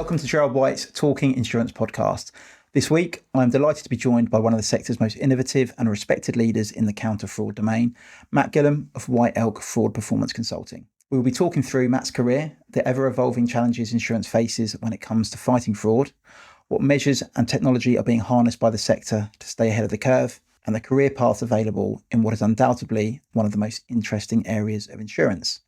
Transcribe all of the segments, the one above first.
Welcome to Gerrard White's Talking Insurance podcast. This week, I'm delighted to be joined by one of the sector's most innovative and respected leaders in the counter-fraud domain, Matt Gilham of White Elk Fraud Performance Consulting. We'll be talking through Matt's career, the ever-evolving challenges insurance faces when it comes to fighting fraud, what measures and technology are being harnessed by the sector to stay ahead of the curve, and the career path available in what is undoubtedly one of the most interesting areas of insurance.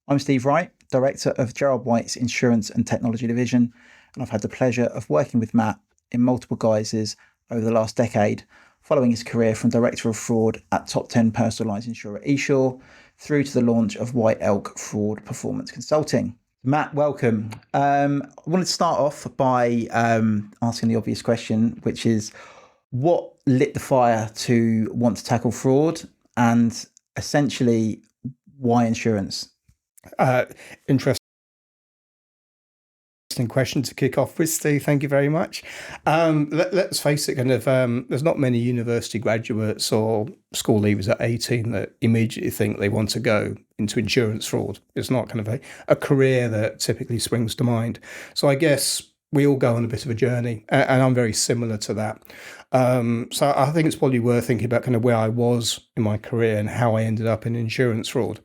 I'm Steve Wright, Director of Gerrard White's Insurance and Technology Division, and I've had the pleasure of working with Matt in multiple guises over the last decade, following his career from Director of Fraud at top 10 personal lines insurer Esure, through to the launch of White Elk Fraud Performance Consulting. Matt, welcome. I wanted to start off by asking the obvious question, which is, what lit the fire to want to tackle fraud, and essentially, why insurance? Interesting question to kick off with, Steve. Thank you very much. Let's face it, there's not many university graduates or school leavers at 18 that immediately think they want to go into insurance fraud. It's not a career that typically springs to mind. So I guess we all go on a bit of a journey, and I'm very similar to that. So I think it's probably worth thinking about where I was in my career and how I ended up in insurance fraud.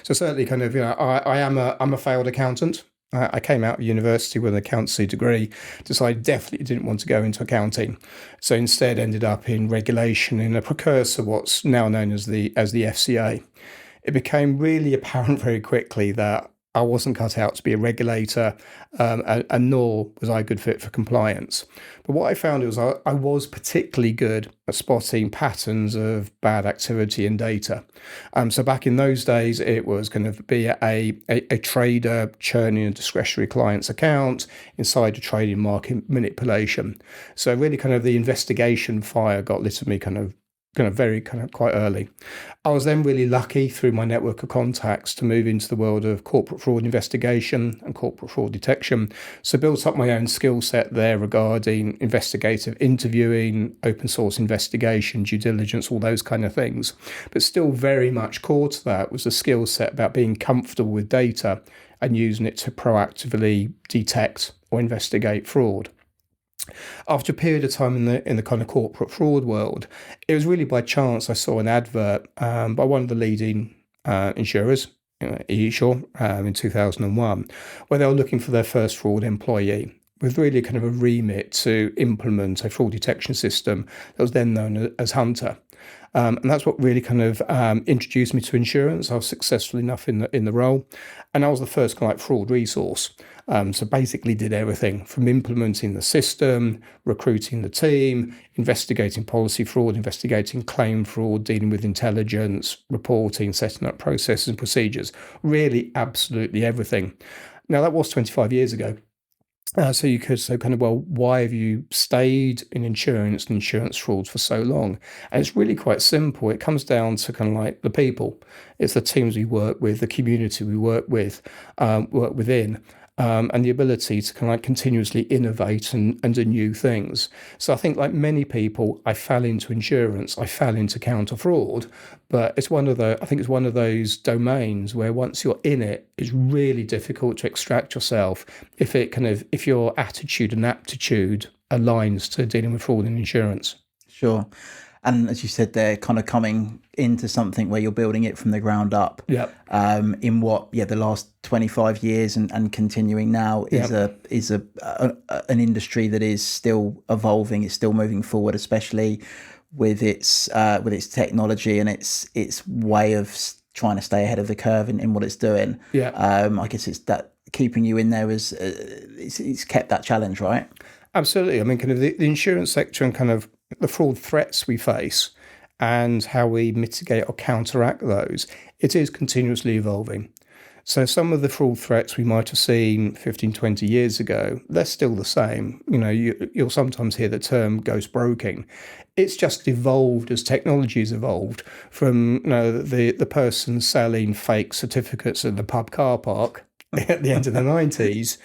So certainly I'm a failed accountant. I came out of university with an accountancy degree, decided definitely didn't want to go into accounting. So instead ended up in regulation in a precursor, what's now known as the FCA. It became really apparent very quickly that I wasn't cut out to be a regulator, and nor was I a good fit for compliance. But what I found was I was particularly good at spotting patterns of bad activity in data. So back in those days, it was be a trader churning a discretionary client's account, insider trading, market manipulation. So really the investigation fire got lit at me quite early. I was then really lucky through my network of contacts to move into the world of corporate fraud investigation and corporate fraud detection. So built up my own skill set there regarding investigative interviewing, open source investigation, due diligence, all those kind of things. But still very much core to that was a skill set about being comfortable with data and using it to proactively detect or investigate fraud. After a period of time in the corporate fraud world, it was really by chance I saw an advert by one of the leading insurers, Esure, in 2001, where they were looking for their first fraud employee, with really a remit to implement a fraud detection system that was then known as Hunter. And that's what really introduced me to insurance. I was successful enough in the role, and I was the first fraud resource. So basically did everything from implementing the system, recruiting the team, investigating policy fraud, investigating claim fraud, dealing with intelligence, reporting, setting up processes and procedures, really absolutely everything. Now that was 25 years ago. So you could say why have you stayed in insurance and insurance fraud for so long? And it's really quite simple. It comes down to the people. It's the teams we work with, the community we work with, work within. And the ability to continuously innovate and do new things. So I think, like many people, I fell into insurance, I fell into counter fraud, but it's one of those domains where once you're in it, it's really difficult to extract yourself if your attitude and aptitude aligns to dealing with fraud in insurance. Sure. And as you said, they're coming into something where you're building it from the ground up. Yep. In the last 25 years and continuing now is an industry that is still evolving. It's still moving forward, especially with its technology and its way of trying to stay ahead of the curve in what it's doing. Yeah. I guess it's that keeping you in there is it's kept that challenge, right? Absolutely. I mean, the insurance sector and the fraud threats we face and how we mitigate or counteract those, it is continuously evolving. So some of the fraud threats we might have seen 15, 20 years ago, they're still the same. You'll sometimes hear the term ghost broking. It's just evolved as technology has evolved from the person selling fake certificates in the pub car park at the end of the 90s,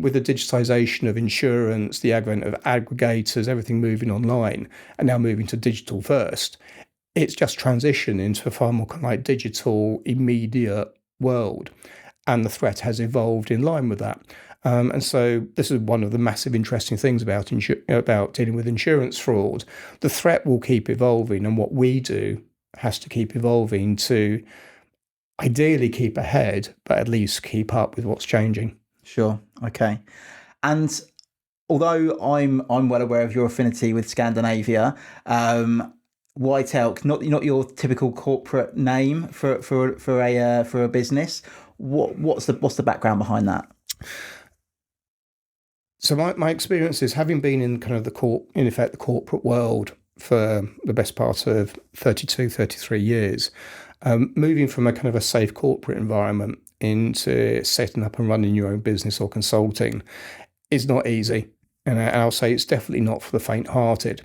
with the digitization of insurance, the advent of aggregators, everything moving online, and now moving to digital first. It's just transitioned into a far more digital, immediate world. And the threat has evolved in line with that. And so this is one of the massive interesting things about dealing with insurance fraud. The threat will keep evolving, and what we do has to keep evolving to ideally keep ahead, but at least keep up with what's changing. Sure. Okay. And although I'm well aware of your affinity with Scandinavia, White Elk, not your typical corporate name for a business. What's the background behind that? So my experience is, having been in kind of the corporate world for the best part of 32, 33 years, moving from a kind of a safe corporate environment into setting up and running your own business or consulting is not easy. And I'll say it's definitely not for the faint-hearted.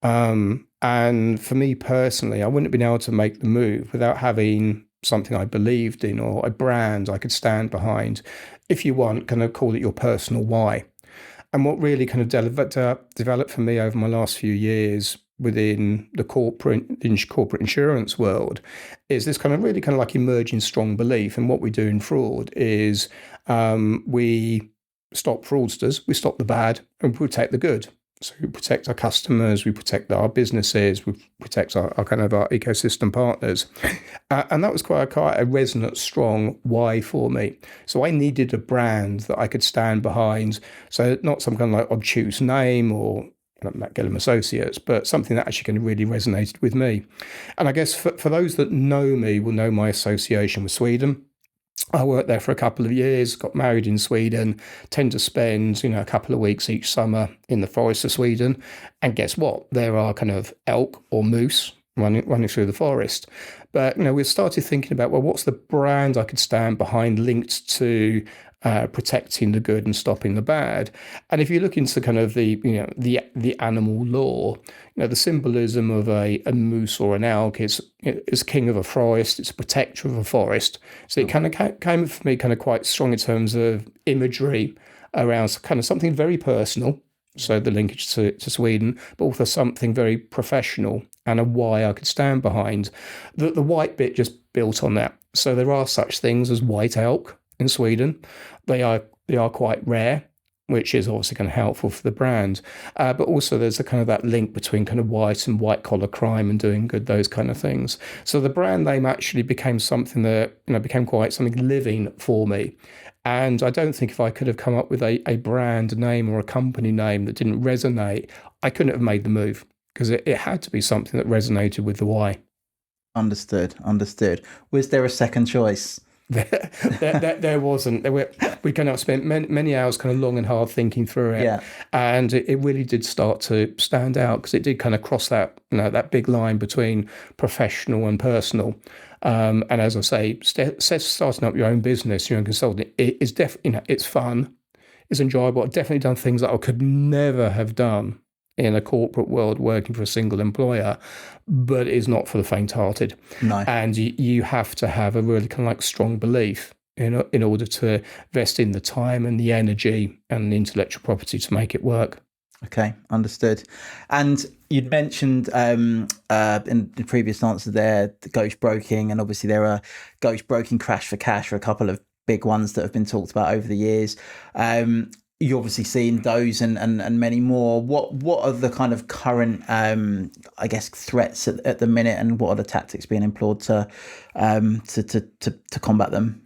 And for me personally, I wouldn't have been able to make the move without having something I believed in, or a brand I could stand behind. If you want, kind of call it your personal why. And what really kind of developed for me over my last few years within the corporate insurance world is this kind of really kind of like emerging strong belief. And what we do in fraud is we stop fraudsters, we stop the bad, and we protect the good. So we protect our customers, we protect our businesses, we protect our kind of our ecosystem partners. And that was quite a resonant, strong why for me. So I needed a brand that I could stand behind. So not some kind of like obtuse name or Matt Gilham Associates, but something that actually kind of really resonated with me. And I guess for those that know me will know my association with Sweden. I worked there for a couple of years, got married in Sweden, tend to spend, a couple of weeks each summer in the forest of Sweden. And guess what? There are kind of elk or moose running through the forest. But, we started thinking about, well, what's the brand I could stand behind linked to protecting the good and stopping the bad? And if you look into kind of the animal law, the symbolism of a moose or an elk is king of a forest, it's a protector of a forest. So it kind of came for me kind of quite strong in terms of imagery around kind of something very personal. So the linkage to Sweden, but also something very professional and a why I could stand behind. The white bit just built on that. So there are such things as white elk in Sweden. They are quite rare, which is obviously kind of helpful for the brand. But also there's a kind of that link between kind of white and white collar crime and doing good, those kind of things. So the brand name actually became something that, became quite something living for me. And I don't think if I could have come up with a brand name or a company name that didn't resonate, I couldn't have made the move, because it had to be something that resonated with the why. Understood. Was there a second choice? There wasn't. We kind of spent many hours kind of long and hard thinking through it. Yeah. And it really did start to stand out, because it did kind of cross that, that big line between professional and personal. And as I say, starting up your own business, your own consulting, it's it's fun, it's enjoyable. I've definitely done things that I could never have done in a corporate world working for a single employer, but it's not for the faint-hearted. No. And you have to have a really kind of like strong belief in order to invest in the time and the energy and the intellectual property to make it work. Okay, understood. And you'd mentioned in the previous answer there, the ghost broking, and obviously there are ghost broking, crash for cash, are a couple of big ones that have been talked about over the years. You've obviously seen those and many more. What are the kind of current, threats at the minute, and what are the tactics being employed to combat them?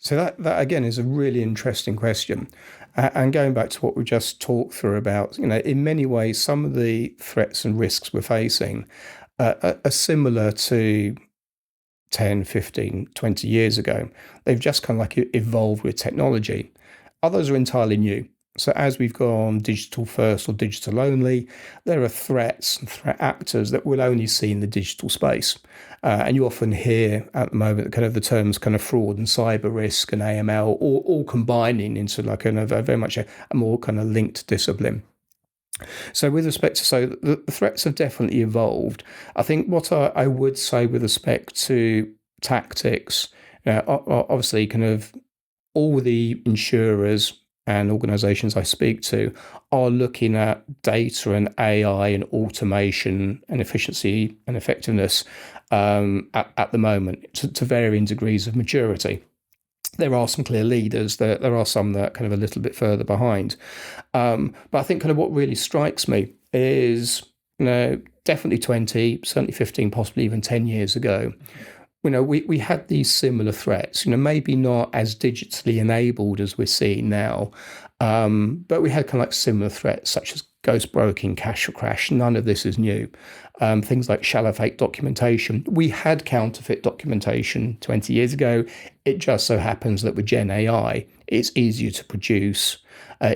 So that again is a really interesting question. And going back to what we just talked through about, in many ways, some of the threats and risks we're facing are similar to 10, 15, 20 years ago. They've just kind of like evolved with technology. Others are entirely new. So as we've gone digital first or digital only, there are threats and threat actors that we'll only see in the digital space. And you often hear at the moment kind of the terms kind of fraud and cyber risk and AML all combining into like a very much a more kind of linked discipline. So with respect to, the threats have definitely evolved. I think what I would say with respect to tactics, obviously kind of all the insurers and organizations I speak to are looking at data and AI and automation and efficiency and effectiveness at the moment to varying degrees of maturity. there are some clear leaders. There are some that are kind of a little bit further behind. But I think kind of what really strikes me is, definitely 20, certainly 15, possibly even 10 years ago, we had these similar threats, maybe not as digitally enabled as we're seeing now, but we had kind of like similar threats such as ghost broking, cash for crash. None of this is new. Things like shallow fake documentation. We had counterfeit documentation 20 years ago. It just so happens that with Gen AI, it's easier to produce,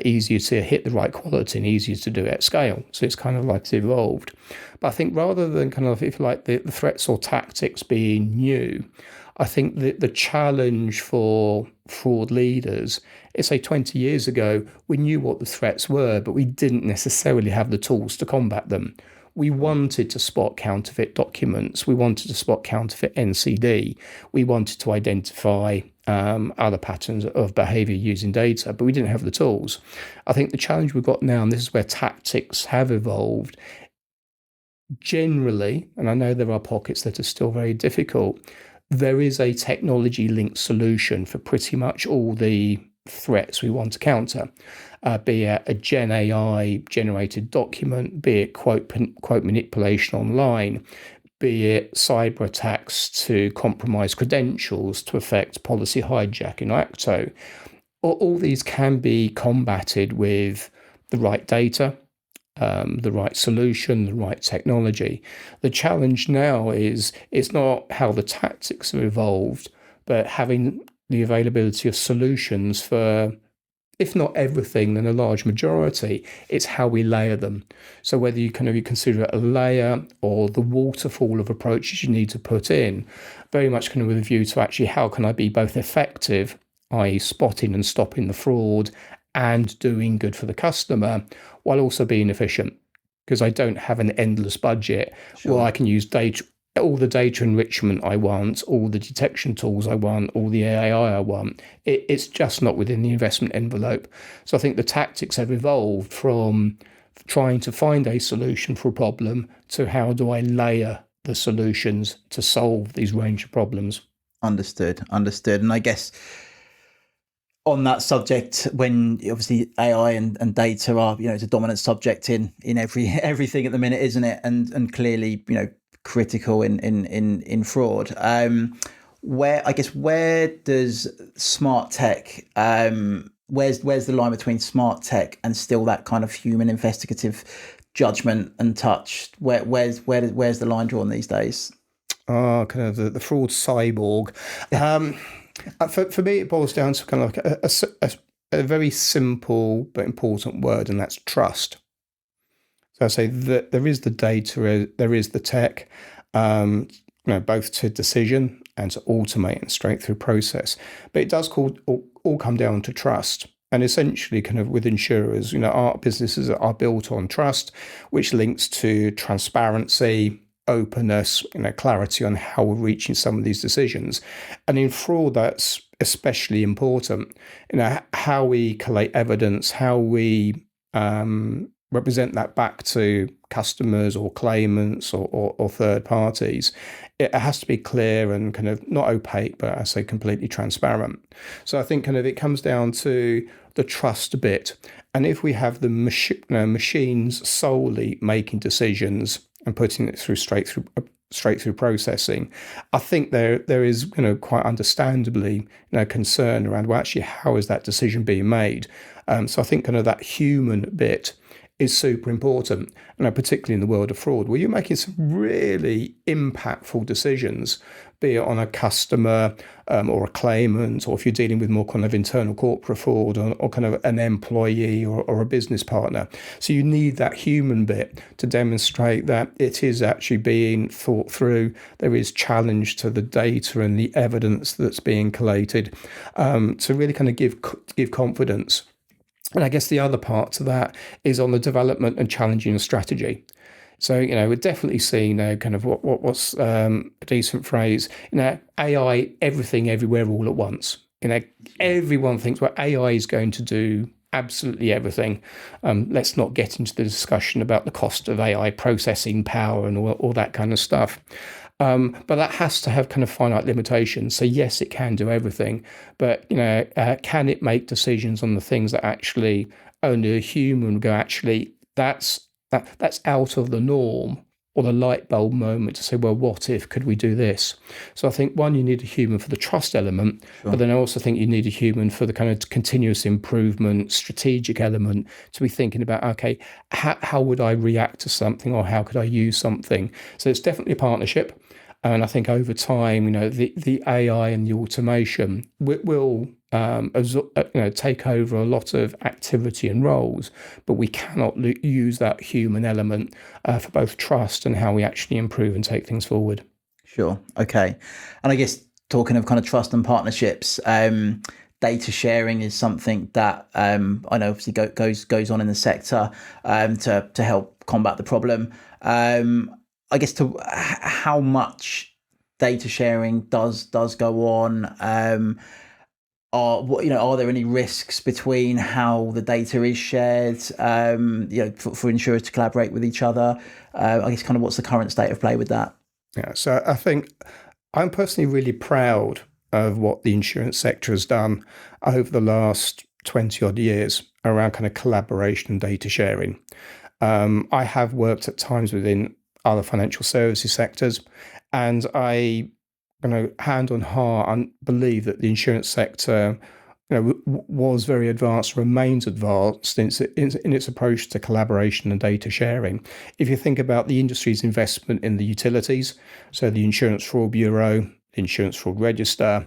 easier to hit the right quality, and easier to do at scale. So it's kind of like it's evolved. But I think rather than kind of, if you like, the threats or tactics being new, I think the challenge for fraud leaders is, say, 20 years ago, we knew what the threats were, but we didn't necessarily have the tools to combat them. We wanted to spot counterfeit documents. We wanted to spot counterfeit NCD. We wanted to identify other patterns of behavior using data, but we didn't have the tools. I think the challenge we've got now, and this is where tactics have evolved, generally, and I know there are pockets that are still very difficult, there is a technology-linked solution for pretty much all the threats we want to counter, be it a Gen AI generated document, be it quote manipulation online, be it cyber attacks to compromise credentials to affect policy hijacking or ACTO. All these can be combated with the right data, the right solution, the right technology. The challenge now is it's not how the tactics have evolved, but having the availability of solutions for, if not everything, then a large majority. It's how we layer them. So whether you consider it a layer or the waterfall of approaches you need to put in, very much kind of with a view to actually how can I be both effective, i.e. spotting and stopping the fraud, and doing good for the customer, while also being efficient, because I don't have an endless budget. Sure. Well, I can use data, all the data enrichment I want, all the detection tools I want, all the AI I want. It's just not within the investment envelope. So I think the tactics have evolved from trying to find a solution for a problem to how do I layer the solutions to solve these range of problems. Understood. And I guess on that subject, when obviously AI and data are, it's a dominant subject in everything at the minute, isn't it? And clearly, critical in fraud. Where does smart tech, where's the line between smart tech and still that kind of human investigative judgment and touch? Where's the line drawn these days? Kind of the fraud cyborg. For me, it boils down to kind of like a very simple but important word, and that's trust. So I say that there is the data, there is the tech, both to decision and to automate and straight through process. But it does all come down to trust. And essentially, kind of with insurers, our businesses are built on trust, which links to transparency, openness, clarity on how we're reaching some of these decisions. And in fraud, that's especially important. How we collate evidence, how we represent that back to customers or claimants or third parties. It has to be clear and kind of not opaque, but I say completely transparent. So I think kind of it comes down to the trust bit. And if we have the machines solely making decisions and putting it through straight through processing, I think there is quite understandably concern around, well, actually, how is that decision being made? So I think kind of that human bit is super important, particularly in the world of fraud, where you're making some really impactful decisions, be it on a customer or a claimant, or if you're dealing with more kind of internal corporate fraud or kind of an employee or a business partner. So you need that human bit to demonstrate that it is actually being thought through. There is challenge to the data and the evidence that's being collated to really kind of give confidence. And I guess the other part to that is on the development and challenging of strategy. So, we're definitely seeing kind of what's a decent phrase, AI, everything, everywhere, all at once. Everyone thinks, well, AI is going to do absolutely everything. Let's not get into the discussion about the cost of AI processing power and all that kind of stuff. But that has to have kind of finite limitations. So yes, it can do everything, but can it make decisions on the things that actually only a human would go, actually, that's out of the norm, or the light bulb moment to say, well, what if, could we do this? So I think, one, you need a human for the trust element, but then I also think you need a human for the kind of continuous improvement, strategic element, to be thinking about, okay, how would I react to something, or how could I use something? So it's definitely a partnership. And I think over time, the AI and the automation will take over a lot of activity and roles, but we cannot use that human element for both trust and how we actually improve and take things forward. Sure. Okay. And I guess, talking of kind of trust and partnerships, data sharing is something that I know obviously goes on in the sector to help combat the problem. I guess, to how much data sharing does go on. Are there any risks between how the data is shared? For insurers to collaborate with each other. I guess, kind of, what's the current state of play with that? Yeah, so I think I'm personally really proud of what the insurance sector has done over the last 20 odd years around kind of collaboration and data sharing. I have worked at times within other financial services sectors, and I, hand on heart, I believe that the insurance sector, was very advanced, remains advanced in its approach to collaboration and data sharing. If you think about the industry's investment in the utilities, so the Insurance Fraud Bureau, the Insurance Fraud Register,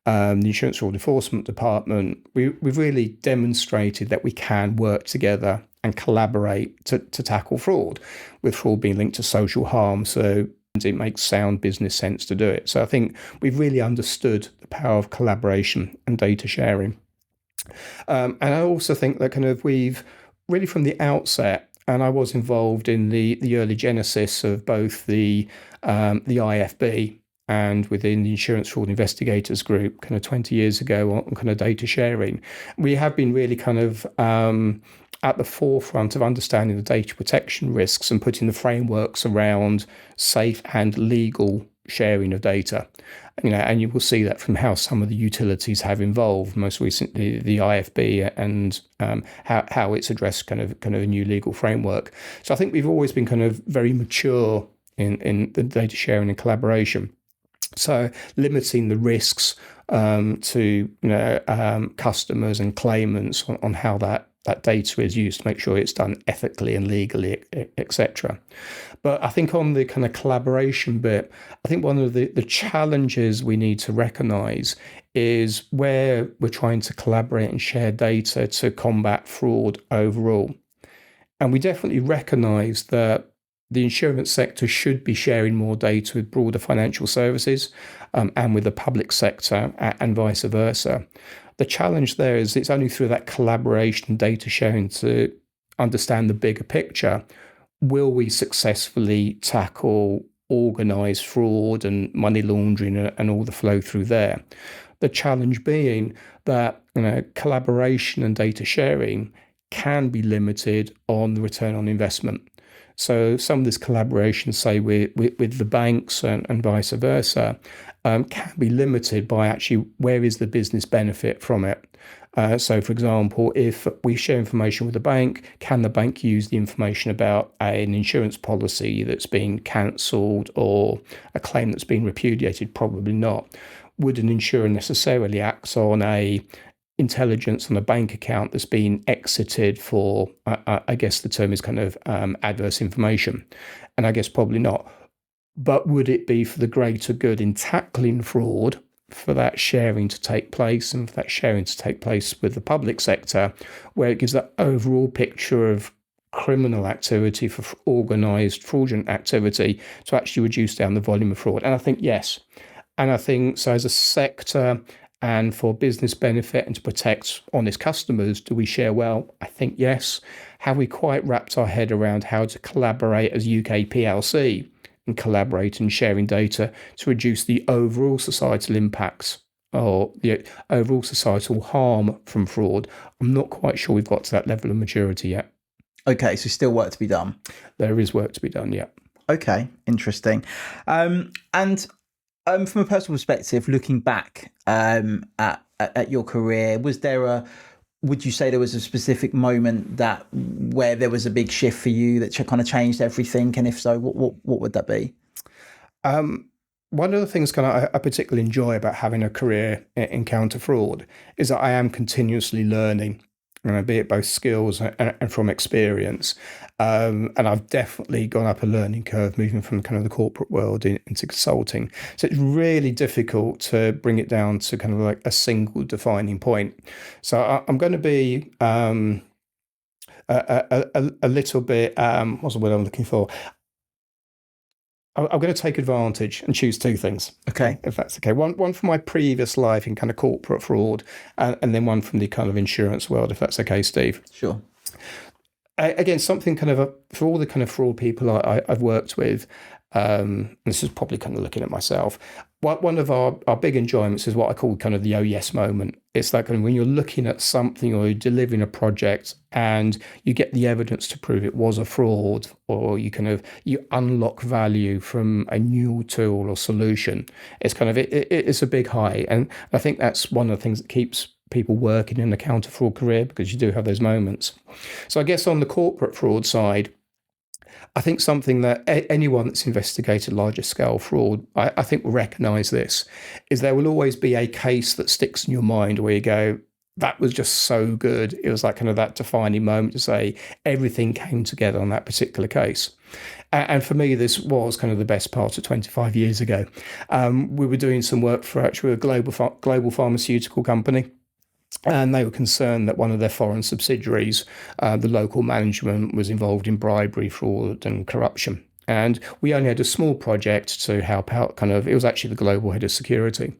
the Insurance Fraud Enforcement Department, we've really demonstrated that we can work together and collaborate to tackle fraud, with fraud being linked to social harm. So it makes sound business sense to do it. So I think we've really understood the power of collaboration and data sharing. And I also think that we've really, from the outset, and I was involved in the early genesis of both the IFB and within the Insurance Fraud Investigators Group 20 years ago on data sharing. We have been really at the forefront of understanding the data protection risks and putting the frameworks around safe and legal sharing of data. And you will see that from how some of the utilities have evolved, most recently the IFB, and how it's addressed kind of a new legal framework. So I think we've always been very mature in the data sharing and collaboration. So limiting the risks to customers and claimants on how that data is used to make sure it's done ethically and legally, etc. But I think on the kind of collaboration bit, I think one of the challenges we need to recognise is where we're trying to collaborate and share data to combat fraud overall. And we definitely recognise that the insurance sector should be sharing more data with broader financial services and with the public sector, and vice versa. The challenge there is it's only through that collaboration and data sharing to understand the bigger picture will we successfully tackle organised fraud and money laundering and all the flow through there. The challenge being that collaboration and data sharing can be limited on the return on investment. So some of this collaboration, say with the banks and vice versa, can be limited by actually where is the business benefit from it. So, for example, if we share information with the bank, can the bank use the information about an insurance policy that's been cancelled or a claim that's been repudiated? Probably not. Would an insurer necessarily act on a intelligence on a bank account that's been exited for, I guess the term is adverse information? And I guess probably not. But would it be for the greater good in tackling fraud, for that sharing to take place and for that sharing to take place with the public sector, where it gives that overall picture of criminal activity, for organised fraudulent activity, to actually reduce down the volume of fraud? And I think yes. And I think so as a sector and for business benefit and to protect honest customers, do we share well? I think yes. Have we quite wrapped our head around how to collaborate as UK PLC and collaborate and sharing data to reduce the overall societal impacts or the overall societal harm from fraud? I'm not quite sure we've got to that level of maturity yet. Okay, so still work to be done. There is work to be done, yeah. Okay, interesting. And from a personal perspective, looking back at your career, would you say there was a specific moment where there was a big shift for you that kind of changed everything? And if so, what would that be? One of the things I particularly enjoy about having a career in counter fraud is that I am continuously learning, be it both skills and from experience. And I've definitely gone up a learning curve moving from kind of the corporate world into consulting. So it's really difficult to bring it down to kind of like a single defining point. So I'm going to be a little bit, what's the word I'm looking for? I'm going to take advantage and choose two things. Okay. If that's okay. One from my previous life in kind of corporate fraud, and then one from the kind of insurance world, if that's okay, Steve. Sure. Again, something kind of for all the kind of fraud people I've worked with, this is probably kind of looking at myself. One of our big enjoyments is what I call kind of the oh yes moment. It's like kind of when you're looking at something or you're delivering a project and you get the evidence to prove it was a fraud, or you unlock value from a new tool or solution. It's kind of it's a big high, and I think that's one of the things that keeps people working in the counter fraud career, because you do have those moments. So I guess on the corporate fraud side, I think something that anyone that's investigated larger scale fraud, I think will recognise this, is there will always be a case that sticks in your mind where you go, that was just so good. It was like kind of that defining moment to say everything came together on that particular case. And for me, this was kind of the best part of 25 years ago. We were doing some work for actually a global pharmaceutical company. And they were concerned that one of their foreign subsidiaries, the local management, was involved in bribery, fraud, and corruption. And we only had a small project to help out. It was actually the global head of security.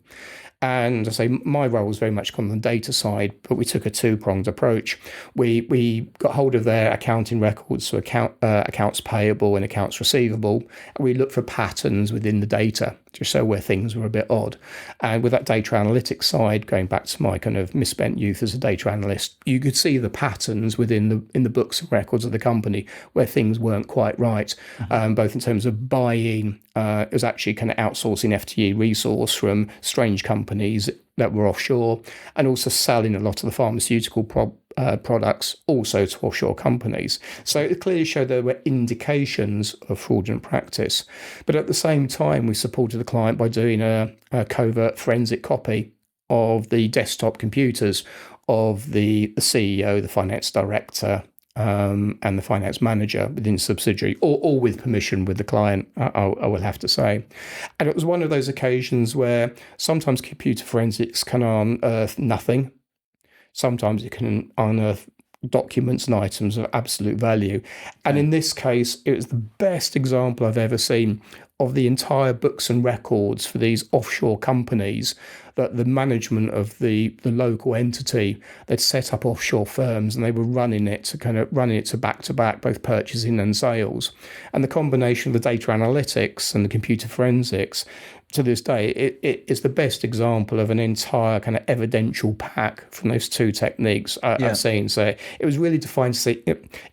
And I say my role was very much on the data side, but we took a two-pronged approach. We got hold of their accounting records, so accounts payable and accounts receivable, and we looked for patterns within the data to show where things were a bit odd. And with that data analytics side, going back to my kind of misspent youth as a data analyst, you could see the patterns in the books and records of the company where things weren't quite right, both in terms of buying. It was actually kind of outsourcing FTE resource from strange companies that were offshore, and also selling a lot of the pharmaceutical products also to offshore companies. So it clearly showed there were indications of fraudulent practice. But at the same time, we supported the client by doing a covert forensic copy of the desktop computers of the CEO, the finance director, and the finance manager within subsidiary, all with permission with the client, I will have to say. And it was one of those occasions where sometimes computer forensics can unearth nothing. Sometimes it can unearth documents and items of absolute value. And in this case, it was the best example I've ever seen of the entire books and records for these offshore companies, that the management of the local entity, they'd set up offshore firms and they were running it to back-to-back, both purchasing and sales. And the combination of the data analytics and the computer forensics, to this day, it is the best example of an entire kind of evidential pack from those two techniques I've seen. So it was really defined.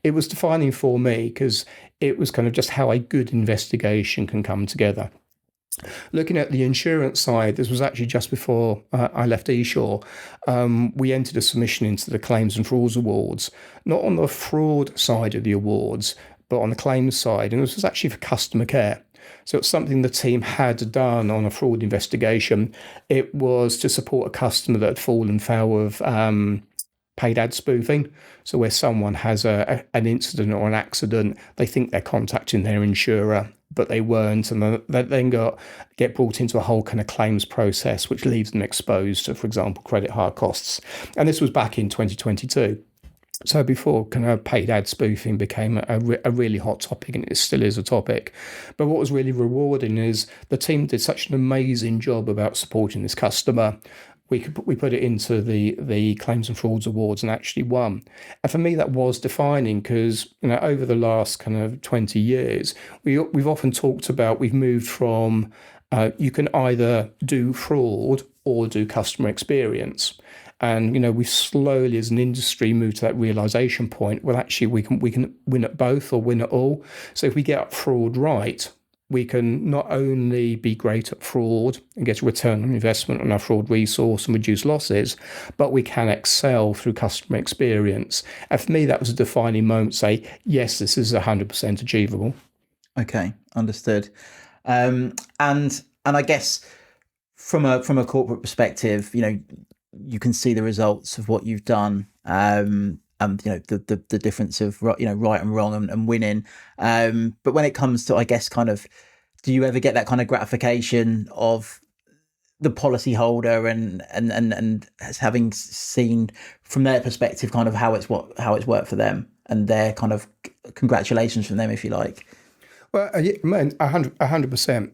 It was defining for me, because it was kind of just how a good investigation can come together. Looking at the insurance side, this was actually just before I left eShore. We entered a submission into the Claims and Frauds Awards, not on the fraud side of the awards, but on the claims side. And this was actually for customer care. So it's something the team had done on a fraud investigation. It was to support a customer that had fallen foul of paid ad spoofing. So where someone has an incident or an accident, they think they're contacting their insurer, but they weren't, and they then get brought into a whole kind of claims process, which leaves them exposed to, for example, credit hire costs. And this was back in 2022. So before kind of paid ad spoofing became a really hot topic, and it still is a topic. But what was really rewarding is the team did such an amazing job about supporting this customer. We put it into the Claims and Frauds Awards and actually won. And for me, that was defining, because over the last kind of 20 years, we've often talked about, we've moved from you can either do fraud or do customer experience. And we've slowly, as an industry, moved to that realization point. Well, actually, we can win at both or win at all. So if we get fraud right, we can not only be great at fraud and get a return on investment on our fraud resource and reduce losses, but we can excel through customer experience. And for me, that was a defining moment to say, yes, this is 100% achievable. Okay, understood. And I guess from a corporate perspective, you can see the results of what you've done. And the difference of right and wrong and winning. But when it comes to, I guess, kind of, do you ever get that kind of gratification of the policyholder and having seen from their perspective kind of how it's worked for them, and their kind of congratulations from them, if you like? Well, 100%.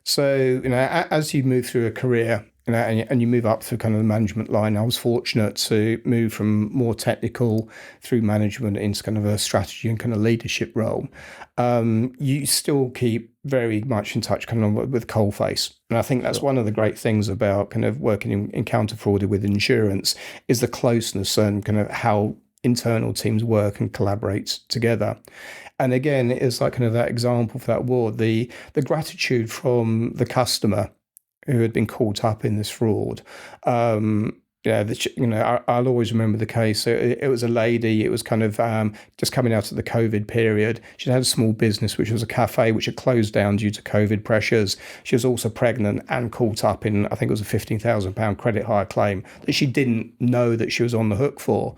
So as you move through a career, and you move up through kind of the management line. I was fortunate to move from more technical through management into kind of a strategy and kind of leadership role. You still keep very much in touch kind of with coalface. And I think that's one of the great things about kind of working in counter fraud with insurance is the closeness and kind of how internal teams work and collaborate together. And again, it's like kind of that example for that award, the gratitude from the customer who had been caught up in this fraud. I'll always remember the case. It was a lady. It was kind of just coming out of the COVID period. She'd had a small business, which was a cafe, which had closed down due to COVID pressures. She was also pregnant and caught up in, I think it was a £15,000 credit hire claim that she didn't know that she was on the hook for.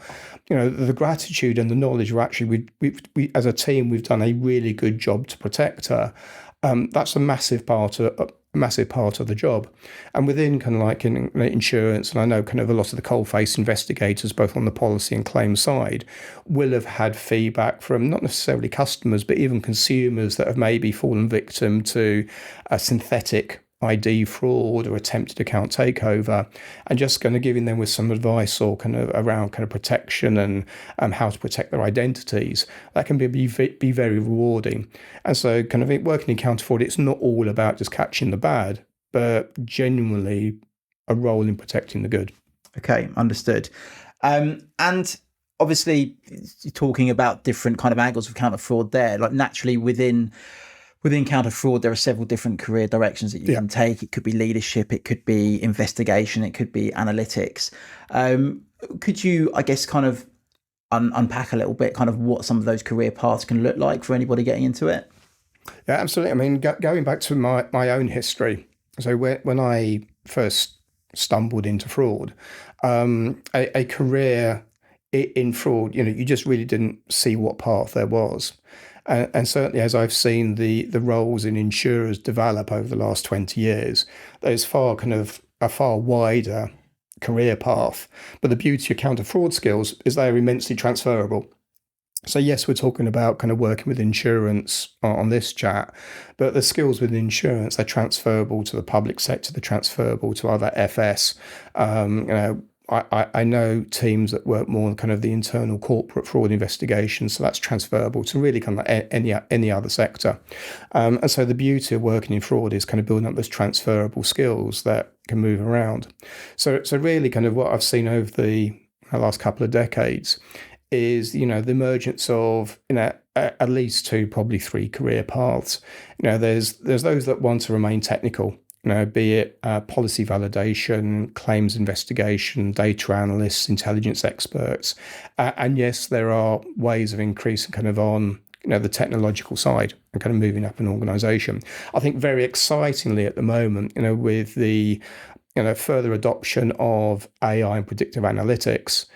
The gratitude and the knowledge were actually, we as a team, we've done a really good job to protect her. That's a massive part of the job. And within kind of like in insurance, and I know kind of a lot of the coalface investigators, both on the policy and claim side, will have had feedback from not necessarily customers, but even consumers that have maybe fallen victim to a synthetic ID fraud or attempted account takeover, and just kind of giving them with some advice or kind of around kind of protection and how to protect their identities. That can be very rewarding. And so kind of working in counter fraud, it's not all about just catching the bad, but genuinely a role in protecting the good. Okay, understood. And obviously talking about different kind of angles of counter fraud there, like naturally within counter fraud, there are several different career directions that you can take. It could be leadership, it could be investigation, it could be analytics. Could you, I guess, kind of unpack a little bit kind of what some of those career paths can look like for anybody getting into it? Yeah, absolutely. I mean, going back to my own history. So when I first stumbled into fraud, a career in fraud, you just really didn't see what path there was. And certainly as I've seen the roles in insurers develop over the last 20 years, there's a far wider career path. But the beauty of counter fraud skills is they are immensely transferable. So yes, we're talking about kind of working with insurance on this chat, but the skills within insurance are transferable to the public sector, they're transferable to other FS. I know teams that work more on kind of the internal corporate fraud investigation, so that's transferable to really kind of like any other sector. And so the beauty of working in fraud is kind of building up those transferable skills that can move around. So really kind of what I've seen over the last couple of decades is, the emergence of, at least two, probably three career paths. There's those that want to remain technical, be it policy validation, claims investigation, data analysts, intelligence experts. And yes, there are ways of increasing kind of on the technological side and kind of moving up an organization. I think very excitingly at the moment, with the further adoption of AI and predictive analytics,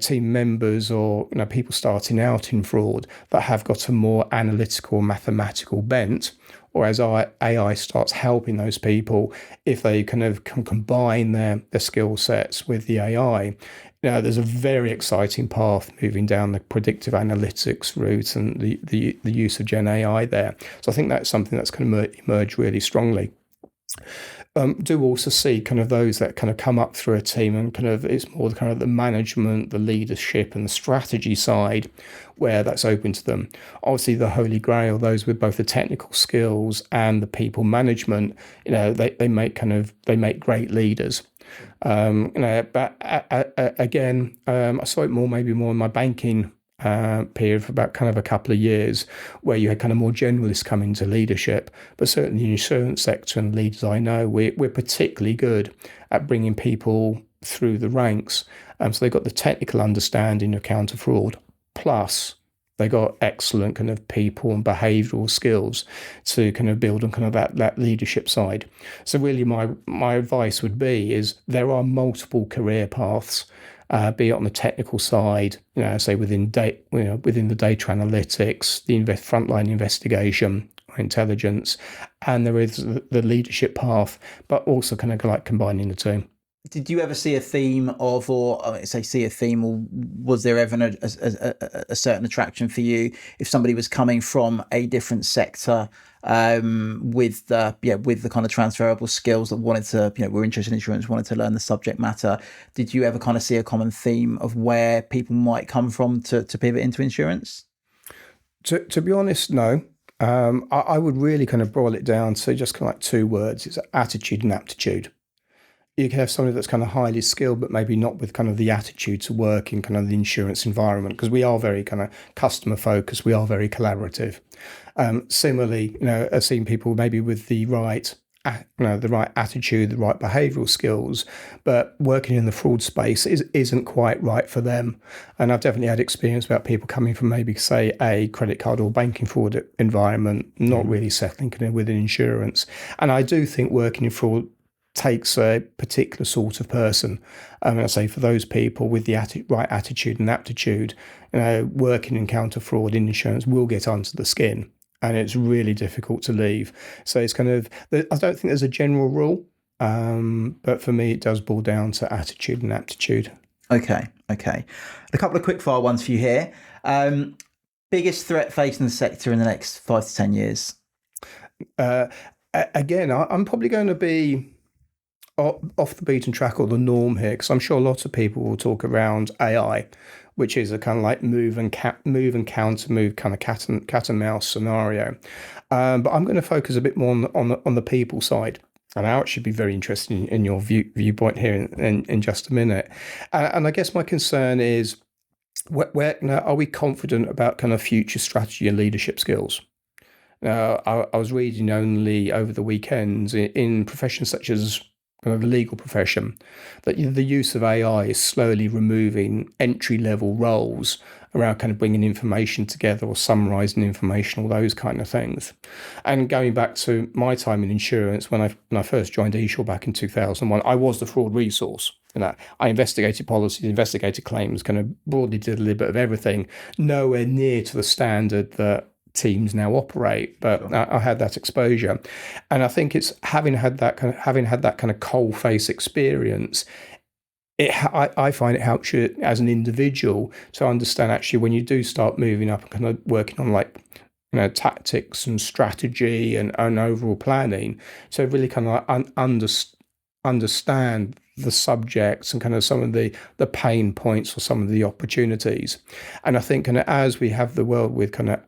team members or people starting out in fraud that have got a more analytical, mathematical bent, or as AI starts helping those people, if they kind of can combine their skill sets with the AI, there's a very exciting path moving down the predictive analytics route and the use of GenAI there. So I think that's something that's going to emerge really strongly. Do also see kind of those that kind of come up through a team and kind of it's more kind of the management, the leadership and the strategy side where that's open to them. Obviously the holy grail, those with both the technical skills and the people management, they make great leaders. But again, I saw it maybe more in my banking period for about kind of a couple of years, where you had kind of more generalists come into leadership. But certainly the insurance sector and leaders I know, we're particularly good at bringing people through the ranks. So they've got the technical understanding of counter fraud, plus they got excellent kind of people and behavioural skills to kind of build on kind of that leadership side. So really my advice would be is there are multiple career paths, be it on the technical side, say within within the data analytics, the frontline investigation, intelligence, and there is the leadership path, but also kind of like combining the two. Did you ever see a theme of, or was there ever a certain attraction for you if somebody was coming from a different sector with the kind of transferable skills that wanted to, were interested in insurance, wanted to learn the subject matter? Did you ever kind of see a common theme of where people might come from to pivot into insurance? To be honest, no. I would really kind of boil it down to just kind of like two words. It's attitude and aptitude. You can have somebody that's kind of highly skilled, but maybe not with kind of the attitude to work in kind of the insurance environment, because we are very kind of customer focused. We are very collaborative. Similarly, I've seen people maybe with the right attitude, the right behavioural skills, but working in the fraud space isn't quite right for them. And I've definitely had experience about people coming from maybe, say, a credit card or banking fraud environment, not really settling within insurance. And I do think working in fraud takes a particular sort of person. I say for those people with the right attitude and aptitude, working in counter fraud in insurance will get under the skin, and it's really difficult to leave. So it's kind of, I don't think there's a general rule, but for me it does boil down to attitude and aptitude. Okay. A couple of quick fire ones for you here. Biggest threat facing the sector in the next 5 to 10 years? Again, I'm probably going to be off the beaten track or the norm here, because I'm sure lots of people will talk around AI, which is a kind of like move and counter move kind of cat and mouse scenario. But I'm going to focus a bit more on the people side. And I'll actually be very interested in your viewpoint here in just a minute. And I guess my concern is, where are we confident about kind of future strategy and leadership skills? I was reading only over the weekends in professions such as kind of the legal profession, that the use of AI is slowly removing entry-level roles around kind of bringing information together or summarising information, all those kind of things. And going back to my time in insurance, when I first joined eSure back in 2001, I was the fraud resource. I investigated policies, investigated claims, kind of broadly did a little bit of everything, nowhere near to the standard that teams now operate, but sure. I had that exposure, and I think it's having had that kind of cold face experience. I find it helps you as an individual to understand actually when you do start moving up and kind of working on like tactics and strategy and overall planning, so really kind of like understand the subjects and kind of some of the pain points or some of the opportunities. And I think kind of as we have the world with kind of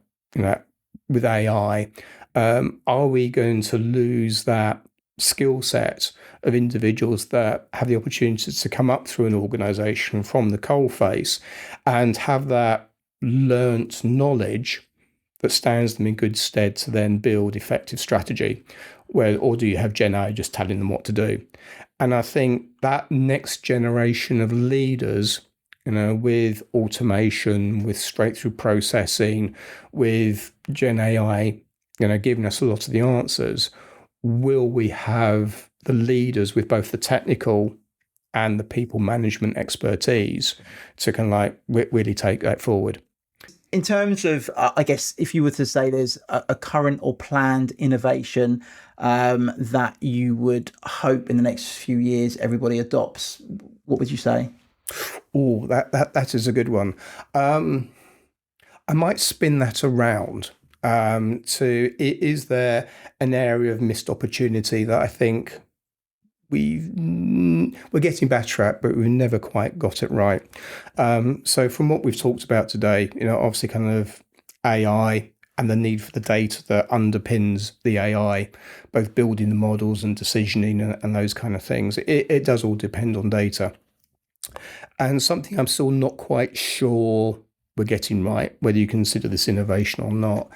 with AI, are we going to lose that skill set of individuals that have the opportunity to come up through an organisation from the coalface and have that learnt knowledge that stands them in good stead to then build effective strategy? Or do you have Gen AI just telling them what to do? And I think that next generation of leaders, with automation, with straight-through processing, with Gen AI, giving us a lot of the answers, will we have the leaders with both the technical and the people management expertise to kind of like really take that forward? In terms of, I guess, if you were to say there's a current or planned innovation that you would hope in the next few years everybody adopts, what would you say? Oh, that is a good one. I might spin that around is there an area of missed opportunity that I think we're getting better at, but we've never quite got it right. So from what we've talked about today, obviously kind of AI and the need for the data that underpins the AI, both building the models and decisioning and those kind of things. It does all depend on data. And something I'm still not quite sure we're getting right, whether you consider this innovation or not,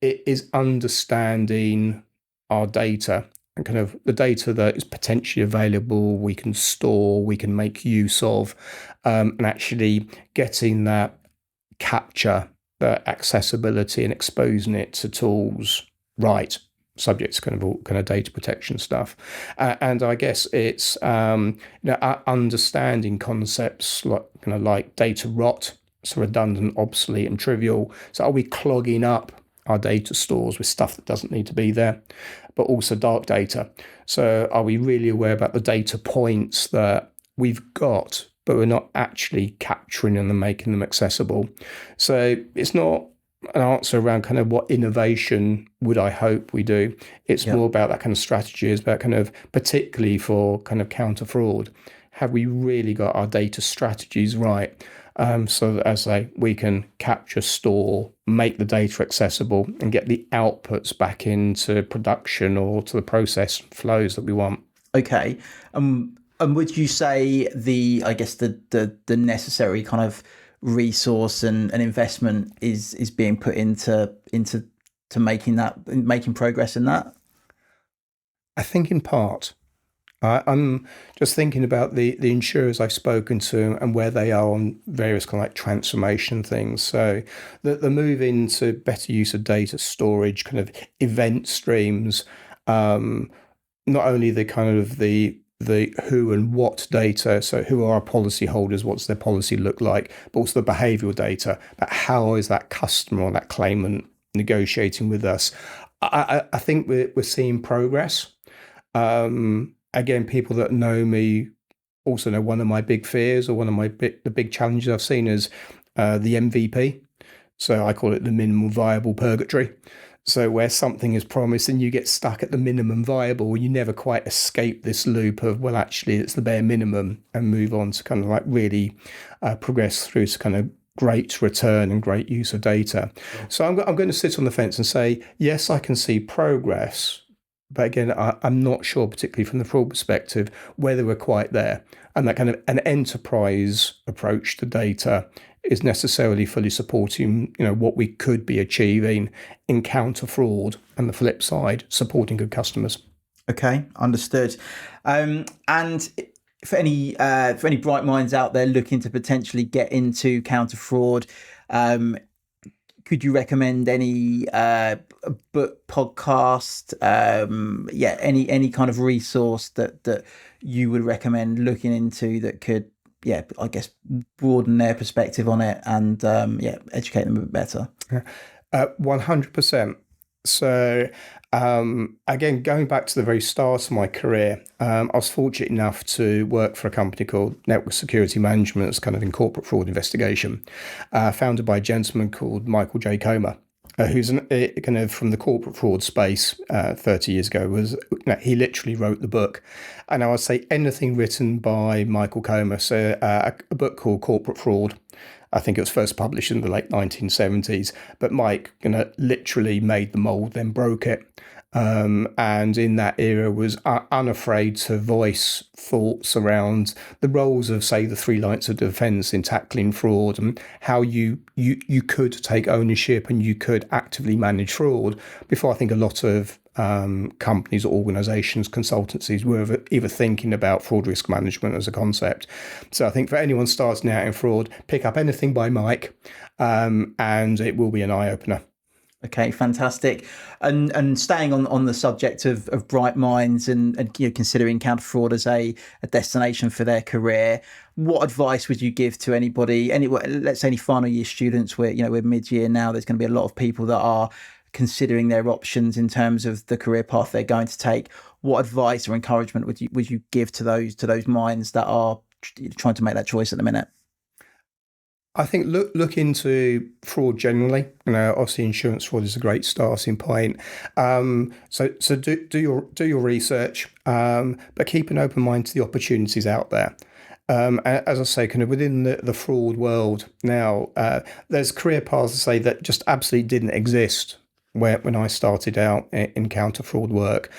it is understanding our data and kind of the data that is potentially available, we can store, we can make use of, and actually getting that capture, the accessibility and exposing it to tools right, subject to kind of data protection stuff. And I guess it's understanding concepts like data rot, so redundant, obsolete, and trivial. So are we clogging up our data stores with stuff that doesn't need to be there? But also dark data. So are we really aware about the data points that we've got, but we're not actually capturing them and making them accessible? So it's not an answer around kind of what innovation would I hope we do. It's more about that kind of strategy, is about kind of particularly for kind of counter fraud. Have we really got our data strategies right? So that, as I say, we can capture, store, make the data accessible, and get the outputs back into production or to the process flows that we want. Okay. And would you say the necessary kind of resource and investment is being put into making progress in that? I think in part. I'm just thinking about the insurers I've spoken to and where they are on various kind of like transformation things. So the move into better use of data storage, kind of event streams, not only the kind of the who and what data, so who are our policy holders, what's their policy look like, but also the behavioural data, but how is that customer or that claimant negotiating with us? I think we're seeing progress. Again, people that know me also know one of my big fears, or one of the big challenges I've seen is the MVP. So I call it the minimum viable purgatory. So where something is promised and you get stuck at the minimum viable, you never quite escape this loop of, well, actually it's the bare minimum, and move on to kind of like really progress through to kind of great return and great use of data. So I'm going to sit on the fence and say, yes, I can see progress. But again, I'm not sure, particularly from the fraud perspective, whether we're quite there. And that kind of an enterprise approach to data is necessarily fully supporting, what we could be achieving in counter fraud, and the flip side, supporting good customers. Okay, understood. And for any bright minds out there looking to potentially get into counter fraud, could you recommend any book, podcast, any kind of resource that you would recommend looking into that could, I guess, broaden their perspective on it and educate them a bit better? 100%. So again, going back to the very start of my career, I was fortunate enough to work for a company called Network Security Management. It's kind of in corporate fraud investigation, founded by a gentleman called Michael J. Comer, who's kind of from the corporate fraud space 30 years ago. He literally wrote the book. And I would say anything written by Michael Comer, so a book called Corporate Fraud. I think it was first published in the late 1970s, but Mike literally made the mold, then broke it. And in that era was unafraid to voice thoughts around the roles of, say, the three lines of defense in tackling fraud, and how you could take ownership and you could actively manage fraud, before I think a lot of companies, organizations, consultancies were either thinking about fraud risk management as a concept. So I think for anyone starting out in fraud, pick up anything by Mike, and it will be an eye-opener. Okay, fantastic. And staying on the subject of bright minds and considering counter fraud as a destination for their career, what advice would you give to anybody, let's say any final year students? We're mid-year now. There's going to be a lot of people that are considering their options in terms of the career path they're going to take. What advice or encouragement would you give to those minds that are trying to make that choice at the minute? I think look into fraud generally. Obviously insurance fraud is a great starting point. So do your research, but keep an open mind to the opportunities out there. As I say, kind of within the fraud world now, there's career paths to say that just absolutely didn't exist when I started out in counter fraud work,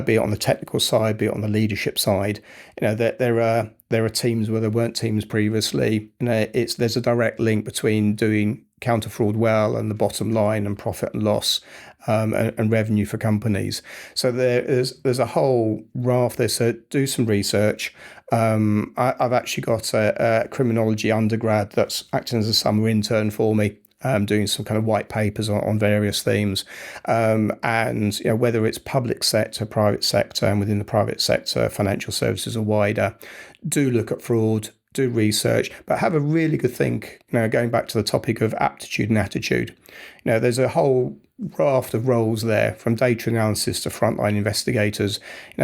be it on the technical side, be it on the leadership side. There are teams where there weren't teams previously. There's a direct link between doing counter fraud well and the bottom line and profit and loss, and revenue for companies. So there's a whole raft there. So do some research. I've actually got a criminology undergrad that's acting as a summer intern for me, doing some kind of white papers on various themes. And whether it's public sector, private sector, and within the private sector, financial services or wider, do look at fraud, do research, but have a really good think. Going back to the topic of aptitude and attitude, there's a whole raft of roles there, from data analysis to frontline investigators.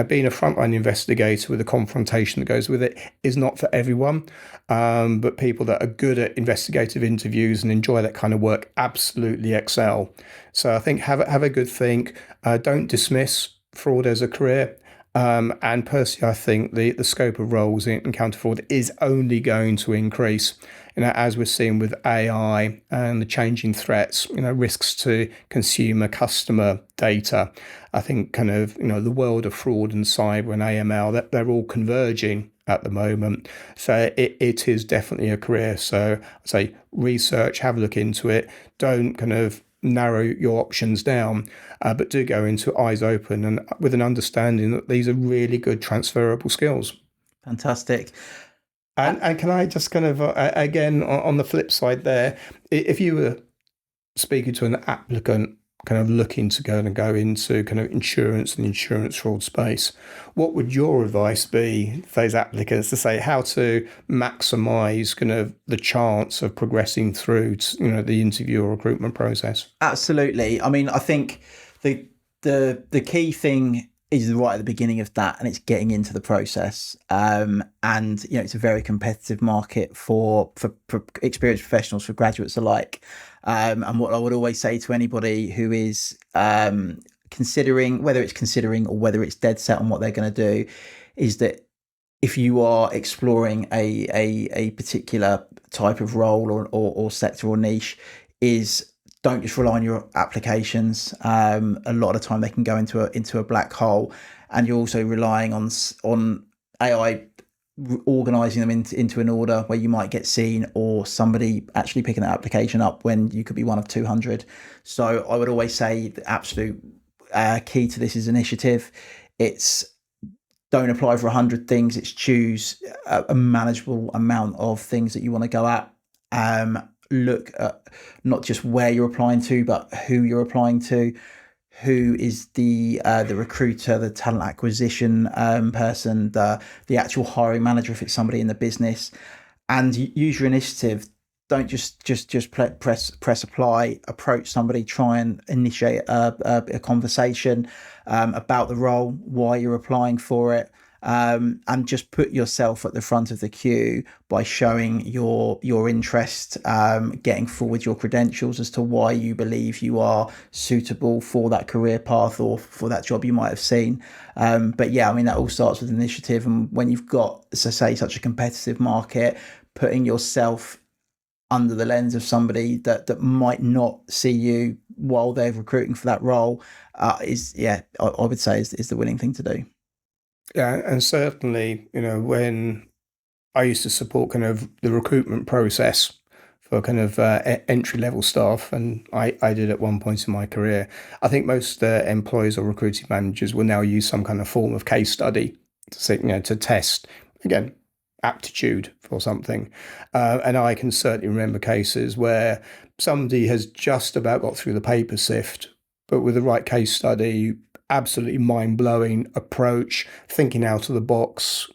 Being a frontline investigator with the confrontation that goes with it is not for everyone, but people that are good at investigative interviews and enjoy that kind of work absolutely excel. So I think have a good think. Don't dismiss fraud as a career. And personally, I think the scope of roles in counter fraud is only going to increase. As we're seeing with AI and the changing threats, risks to consumer customer data. I think the world of fraud and cyber and AML, that they're all converging at the moment. So it is definitely a career. So I say research, have a look into it. Don't narrow your options down, but do go into eyes open and with an understanding that these are really good transferable skills. Fantastic. And can I just again, on the flip side there, if you were speaking to an applicant looking to go into insurance and insurance fraud space, what would your advice be for those applicants to say how to maximize the chance of progressing through to, the interview or recruitment process? Absolutely. I mean, I think the key thing is right at the beginning of that, and it's getting into the process. And it's a very competitive market for experienced professionals, for graduates alike. And what I would always say to anybody who is considering, whether it's dead set on what they're going to do, is that if you are exploring a particular type of role or sector or niche, don't just rely on your applications. A lot of the time they can go into a black hole, and you're also relying on AI organising them into an order where you might get seen, or somebody actually picking that application up when you could be one of 200. So I would always say the absolute key to this is initiative. It's don't apply for 100 things. It's choose a manageable amount of things that you want to go at. Look at not just where you're applying to, but who you're applying to. Who is the recruiter, the talent acquisition person, the actual hiring manager if it's somebody in the business, and use your initiative. Don't just press apply. Approach somebody. Try and initiate a conversation about the role, why you're applying for it. And just put yourself at the front of the queue by showing your interest, getting forward your credentials as to why you believe you are suitable for that career path or for that job you might have seen. But yeah, I mean, that all starts with initiative. And when you've got, such a competitive market, putting yourself under the lens of somebody that might not see you while they're recruiting for that role I would say is the winning thing to do. Yeah, and certainly, when I used to support the recruitment process for entry level staff, and I did at one point in my career, I think most employers or recruiting managers will now use some kind of form of case study to test again aptitude for something. And I can certainly remember cases where somebody has just about got through the paper sift, but with the right case study, absolutely mind-blowing approach, thinking out of the box,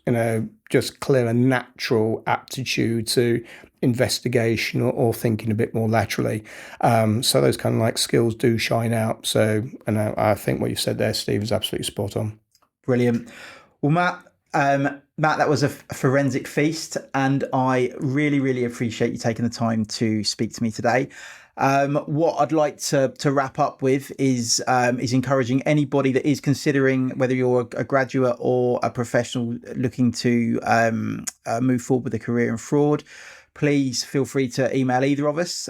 just clear a natural aptitude to investigation or thinking a bit more laterally. So those skills do shine out. So, and I think what you've said there, Steve, is absolutely spot on. Brilliant. Well, Matt, that was a forensic feast, and I really, really appreciate you taking the time to speak to me today. What I'd like to wrap up with is encouraging anybody that is considering, whether you're a graduate or a professional looking to move forward with a career in fraud, please feel free to email either of us,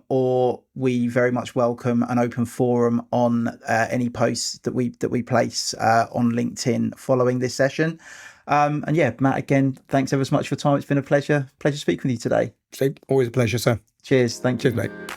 or we very much welcome an open forum on any posts that we place on LinkedIn following this session. And yeah, Matt, again, thanks ever so much for your time. It's been a pleasure speaking with you today. Steve, always a pleasure, sir. Cheers. Thank you. Cheers, mate.